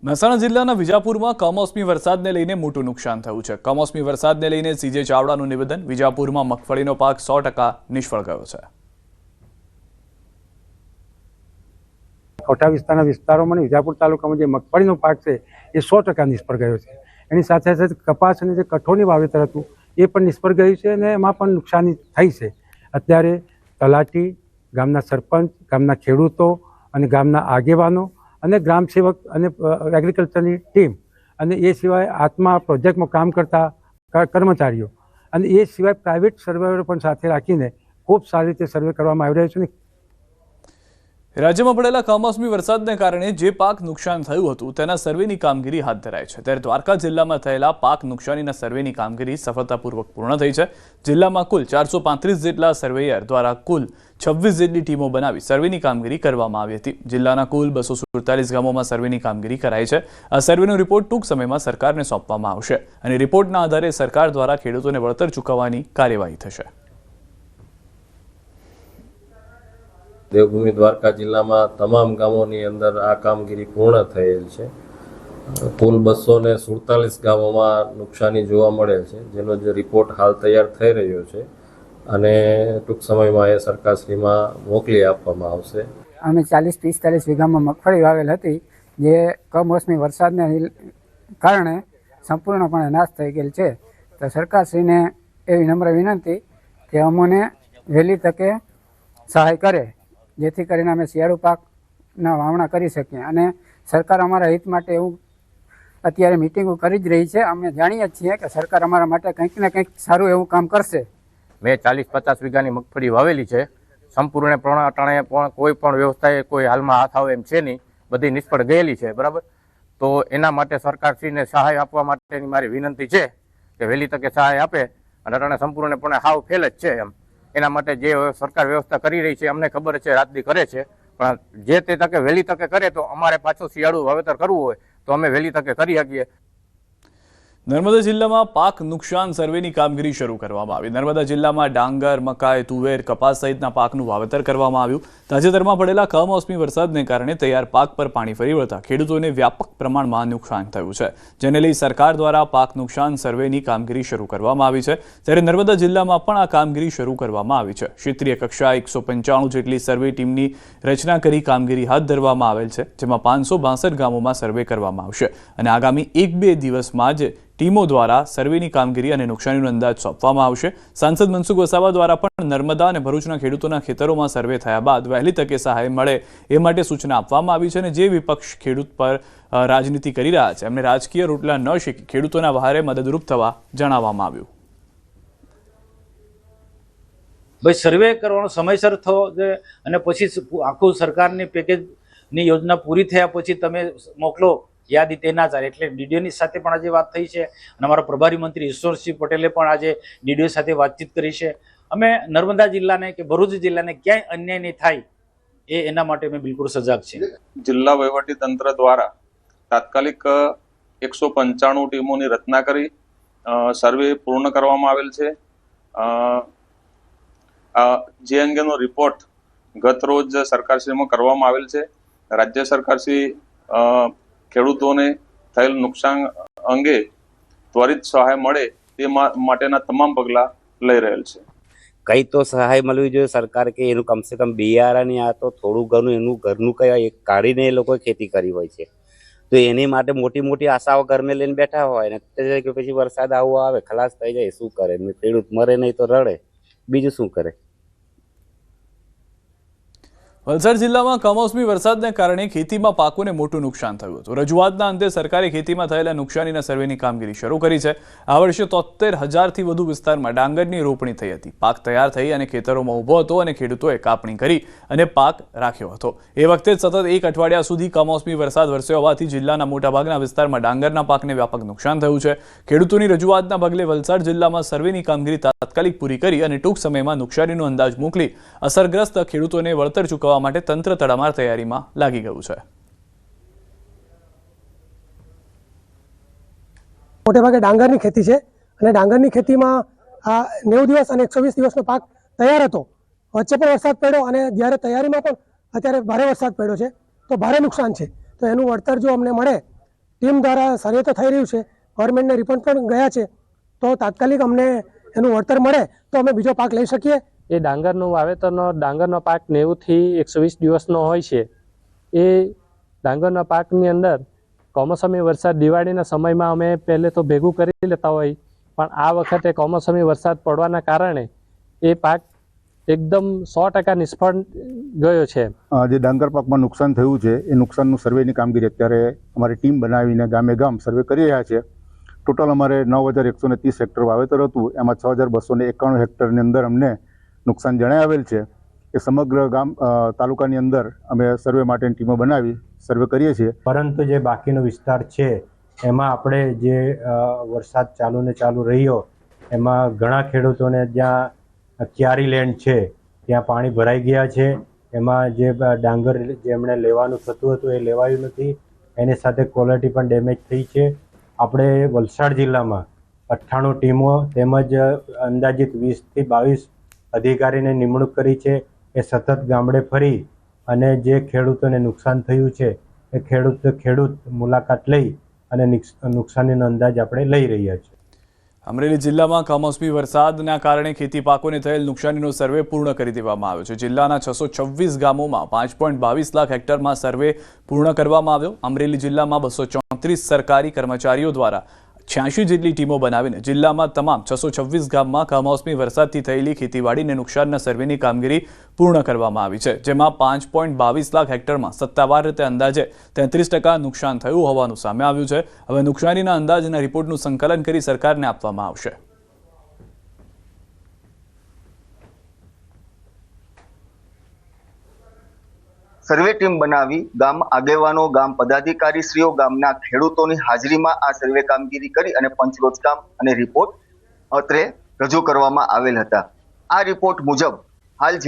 મહેસાણા જિલ્લાના વિજાપુરમાં કમોસમી વરસાદને લઈને મોટું નુકસાન થયું છે। કમોસમી વરસાદને લઈને સીજે ચાવડાનું નિવેદન। વિજાપુરમાં મગફળીનો પાક 100% નિષ્ફળ ગયો છે। કોઠા વિસ્તારના વિસ્તારોમાં વિજાપુર તાલુકામાં જે મગફળીનો પાક છે એ 100% નિષ્ફળ ગયો છે। એની સાથે સાથે કપાસ અને જે કઠોળની વાવેતર હતું એ પણ નિષ્ફળ ગયું છે અને એમાં પણ નુકસાની થઈ છે। અત્યારે તલાટી, ગામના સરપંચ, ગામના ખેડૂતો અને ગામના આગેવાનો અને ગ્રામ સેવક અને એગ્રીકલ્ચરની ટીમ અને એ સિવાય આત્મા પ્રોજેક્ટમાં કામ કરતા કર્મચારીઓ અને એ સિવાય પ્રાઇવેટ સર્વેયરો પણ સાથે રાખીને ખૂબ સારી રીતે સર્વે કરવામાં આવી રહ્યો છે। રાજ્યમાં પડેલા કમોસમી વરસાદને કારણે જે પાક નુકસાન થયું હતું તેના સર્વેની કામગીરી હાથ ધરાઈ છે। ત્યારે દ્વારકા જિલ્લામાં થયેલા પાક નુકસાનીના સર્વેની કામગીરી સફળતાપૂર્વક પૂર્ણ થઈ છે। જિલ્લામાં કુલ 435 જેટલા સર્વેયર દ્વારા કુલ 26 જેટલી ટીમો બનાવી સર્વેની કામગીરી કરવામાં આવી હતી। જિલ્લાના કુલ 247 ગામોમાં સર્વેની કામગીરી કરાઈ છે। આ સર્વેનો રિપોર્ટ ટૂંક સમયમાં સરકારને સોંપવામાં આવશે અને રિપોર્ટના આધારે સરકાર દ્વારા ખેડૂતોને વળતર ચૂકવવાની કાર્યવાહી થશે। દેવભૂમિ દ્વારકા જિલ્લામાં તમામ ગામોની અંદર આ કામગીરી પૂર્ણ થયેલ છે। કુલ 247 ગામોમાં નુકસાની જોવા મળે છે, જેનો જે રિપોર્ટ હાલ તૈયાર થઈ રહ્યો છે અને ટૂંક સમયમાં એ સરકારશ્રીમાં મોકલી આપવામાં આવશે। અમે 40-45 વીઘામાં મગફળી વાવેલ હતી, જે કમોસમી વરસાદને કારણે સંપૂર્ણપણે નાશ થઈ ગયેલ છે। તો સરકારશ્રીને એવી નમ્ર વિનંતી કે અમોને વહેલી તકે સહાય કરે, જેથી કરીને અમે શિયાળુ પાકના વાવણા કરી શકીએ અને સરકાર અમારા હિત માટે એવું અત્યારે મિટિંગો કરી જ રહી છે। અમે જાણીએ છીએ કે સરકાર અમારા માટે કંઈક ને કંઈક સારું એવું કામ કરશે। મેં 40-50 વીઘાની મગફળી વાવેલી છે। સંપૂર્ણપણે અટાણે પણ કોઈ પણ વ્યવસ્થાએ કોઈ હાલમાં હાથ આવે એમ છે નહીં, બધી નિષ્ફળ ગયેલી છે, બરાબર। તો એના માટે સરકારશ્રીને સહાય આપવા માટેની મારી વિનંતી છે કે વહેલી તકે સહાય આપે અને અટાણે સંપૂર્ણપણે હાવ ફેલ જ છે એમ। એના માટે જે સરકાર વ્યવસ્થા કરી રહી છે અમને ખબર છે, રાતદી કરે છે, પણ જે તે તકે વહેલી તકે કરે તો અમારે પાછું શિયાળુ વાવેતર કરવું હોય તો અમે વહેલી તકે કરી શકીએ। નર્મદા જિલ્લામાં પાક નુકસાન સર્વેની કામગીરી શરૂ કરવામાં આવી। નર્મદા જિલ્લામાં ડાંગર, મકાઈ, તુવેર, કપાસ સહિતના પાકનું વાવેતર કરવામાં આવ્યું। તાજેતરમાં પડેલા કમોસમી વરસાદને કારણે તૈયાર પાક પર પાણી ફરી વળતા ખેડૂતોને વ્યાપક પ્રમાણમાં નુકસાન થયું છે, જેને લઈ સરકાર દ્વારા પાક નુકસાન સર્વેની કામગીરી શરૂ કરવામાં આવી છે। ત્યારે નર્મદા જિલ્લામાં પણ આ કામગીરી શરૂ કરવામાં આવી છે। ક્ષેત્રીય કક્ષાએ 195 જેટલી સર્વે ટીમની રચના કરી કામગીરી હાથ ધરવામાં આવેલ છે, જેમાં 562 ગામોમાં સર્વે કરવામાં આવશે અને આગામી 1-2 દિવસમાં જ ટીમો દ્વારા સર્વેની કામગીરી અને નુકસાનીનો અંદાજ સોંપવામાં આવશે। સાંસદ મનસુખ વસાવા દ્વારા પણ નર્મદા અને ભરૂચના ખેડૂતોના ખેતરોમાં સર્વે થયા બાદ વહેલી તકે સહાય મળે એ માટે સૂચના આપવામાં આવી છે અને જે વિપક્ષ ખેડૂત પર રાજનીતિ કરી રહ્યા છે એમને રાજકીય રોટલા ન શીખી ખેડૂતોના વહારે મદદરૂપ થવા જણાવવામાં આવ્યું। ભાઈ સર્વે કરવાનો સમયસર થવો જોઈએ અને પછી આખું સરકારની પેકેજની યોજના પૂરી થયા પછી તમે મોકલો યાદી તે ના ચાલે। એટલે ડીડીઓની સાથે પણ આજે વાત થઈ છે અને અમારા પ્રભારી મંત્રી ઈશ્વરસિંહ પટેલે પણ આજે ડીડીઓ સાથે વાતચીત કરી છે। અમે નર્મદા જિલ્લાને કે ભરૂચ જિલ્લાને ક્યાંય અન્યાય નહીં થાય એના માટે અમે બિલકુલ સજાગ છીએ। જિલ્લા વહીવટી તંત્ર દ્વારા તાત્કાલિક 195 ટીમોની રચના કરી સર્વે પૂર્ણ કરવામાં આવેલ છે। જે અંગેનો રિપોર્ટ ગત રોજ સરકારશ્રીમાં કરવામાં આવેલ છે। રાજ્ય સરકારશ્રી ખેડૂતોને થયેલ નુકસાન અંગે ત્વરિત સહાય મળે તે માટેના તમામ પગલાં લઈ રહેલ છે। કઈ તો સહાય મળવી જોઈએ સરકાર કે એનું કમસે કમ બિયારણની આ તો થોડું ઘણું એનું ઘરનું કઈ કાઢીને એ લોકો ખેતી કરી હોય છે, તો એની માટે મોટી મોટી આશાઓ ઘરને લઈને બેઠા હોય ને કે પછી વરસાદ આવો આવે ખલાસ થઈ જાય શું કરે, ખેડૂત મરે નહીં તો રડે, બીજું શું કરે। વલસાડ જિલ્લામાં કમોસમી વરસાદને કારણે ખેતીમાં પાકોને મોટું નુકસાન થયું હતું। રજૂઆતના અંતે સરકારે ખેતીમાં થયેલા નુકસાનીના સર્વેની કામગીરી શરૂ કરી છે। આ વર્ષે 73,000થી વધુ વિસ્તારમાં ડાંગરની રોપણી થઈ હતી। પાક તૈયાર થઈ અને ખેતરોમાં ઊભો હતો અને ખેડૂતોએ કાપણી કરી અને પાક રાખ્યો હતો। એ વખતે સતત 1 અઠવાડિયા સુધી કમોસમી વરસાદ વરસ્યો હોવાથી જિલ્લાના મોટાભાગના વિસ્તારમાં ડાંગરના પાકને વ્યાપક નુકસાન થયું છે। ખેડૂતોની રજૂઆતના પગલે વલસાડ જિલ્લામાં સર્વેની કામગીરી તાત્કાલિક પૂરી કરી અને ટૂંક સમયમાં નુકસાનીનો અંદાજ મોકલી અસરગ્રસ્ત ખેડૂતોને વળતર ચૂકવવા માટે તંત્ર તડામાર તૈયારીમાં લાગી ગયું છે। મોટે ભાગે ડાંગરની ખેતી છે અને ડાંગરની ખેતીમાં આ 90 દિવસ અને 120 દિવસનો પાક તૈયાર હતો। વચ્ચે પણ વરસાદ પડ્યો અને જ્યારે તૈયારીમાં પણ અત્યારે ભારે વરસાદ પડ્યો છે તો ભારે નુકસાન છે। તો એનું વળતર જો અમને મળે ટીમ દ્વારા સર્વે તો થઈ રહ્યું છે, ગવર્મેન્ટને રિપોર્ટ પણ ગયા છે, તો તાત્કાલિક અમને એનું વળતર મળે તો અમે બીજો પાક લઈ શકીએ. એ ડાંગરનો પાક 90 થી 120 દિવસનો હોય છે. એ ડાંગરના પાકની અંદર કમોસમી વરસાદ દિવાળીના સમયમાં અમે પહેલે તો ભેગું કરી લેતા હોય, પણ આ વખતે કમોસમી વરસાદ પડવાના કારણે એ પાક એકદમ 100% નિષ્ફળ ગયો છે. જે ડાંગર પાકમાં નુકસાન થયું છે એ નુકસાનનું સર્વેની કામગીરી અત્યારે અમારી ટીમ બનાવીને ગામે ગામ સર્વે કરી રહ્યા છે. ટોટલ અમારે 9130 હેક્ટર વાવેતર હતું, એમાં 6291 હેક્ટરની અંદર અમને નુકસાન જણાઈ આવેલ છે. એ સમગ્ર ગામ તાલુકાની અંદર અમે સર્વે માટેની ટીમો બનાવી સર્વે કરીએ છીએ. પરંતુ જે બાકીનો વિસ્તાર છે એમાં આપણે જે વરસાદ ચાલુ રહ્યો એમાં ઘણા ખેડૂતોને જ્યાં ક્યારી લેન્ડ છે ત્યાં પાણી ભરાઈ ગયા છે. એમાં જે ડાંગર જેમણે લેવાનું થતું હતું એ લેવાયું નથી, એની સાથે ક્વોલિટી પણ ડેમેજ થઈ છે. આપણે વલસાડ જિલ્લામાં 98 ટીમો તેમજ અંદાજિત 20 થી 22 અધિકારીને નિમણૂક કરી છે. એ સતત ગામડે ફરી અને જે ખેડૂતોને નુકસાન થયું છે એ ખેડૂત મુલાકાત લઈ અને નુકસાનીનો અંદાજ આપણે લઈ રહ્યા છીએ. અમરેલી જિલ્લામાં કમોસમી વરસાદના કારણે ખેતી પાકોને થયેલ નુકસાનીનો સર્વે પૂર્ણ કરી દેવામાં આવ્યો છે. જિલ્લાના 626 ગામોમાં 5.22 લાખ હેક્ટરમાં સર્વે પૂર્ણ કરવામાં આવ્યો. અમરેલી જિલ્લામાં 234 સરકારી કર્મચારીઓ દ્વારા 86 જેટલી ટીમો બનાવીને જિલ્લામાં તમામ 626 ગામમાં કમોસમી વરસાદથી થયેલી ખેતીવાડીને નુકસાનના સર્વેની કામગીરી પૂર્ણ કરવામાં આવી છે, જેમાં 5.22 લાખ હેક્ટરમાં સત્તાવાર રીતે અંદાજે 33% નુકસાન થયું હોવાનું સામે આવ્યું છે. હવે નુકસાનીના અંદાજના રિપોર્ટનું સંકલન કરી સરકારને આપવામાં આવશે. સર્વે ટીમ બનાવી ગામ આગેવાનો, ગામ પદાધિકારીશ્રીઓ, ગામના ખેડૂતોની હાજરીમાં આ સર્વે કામગીરી કરી અને પંચરોજ કામ અને રિપોર્ટ અત્રે રજૂ કરવામાં આવેલ હતા. આ રિપોર્ટ મુજબ હાલ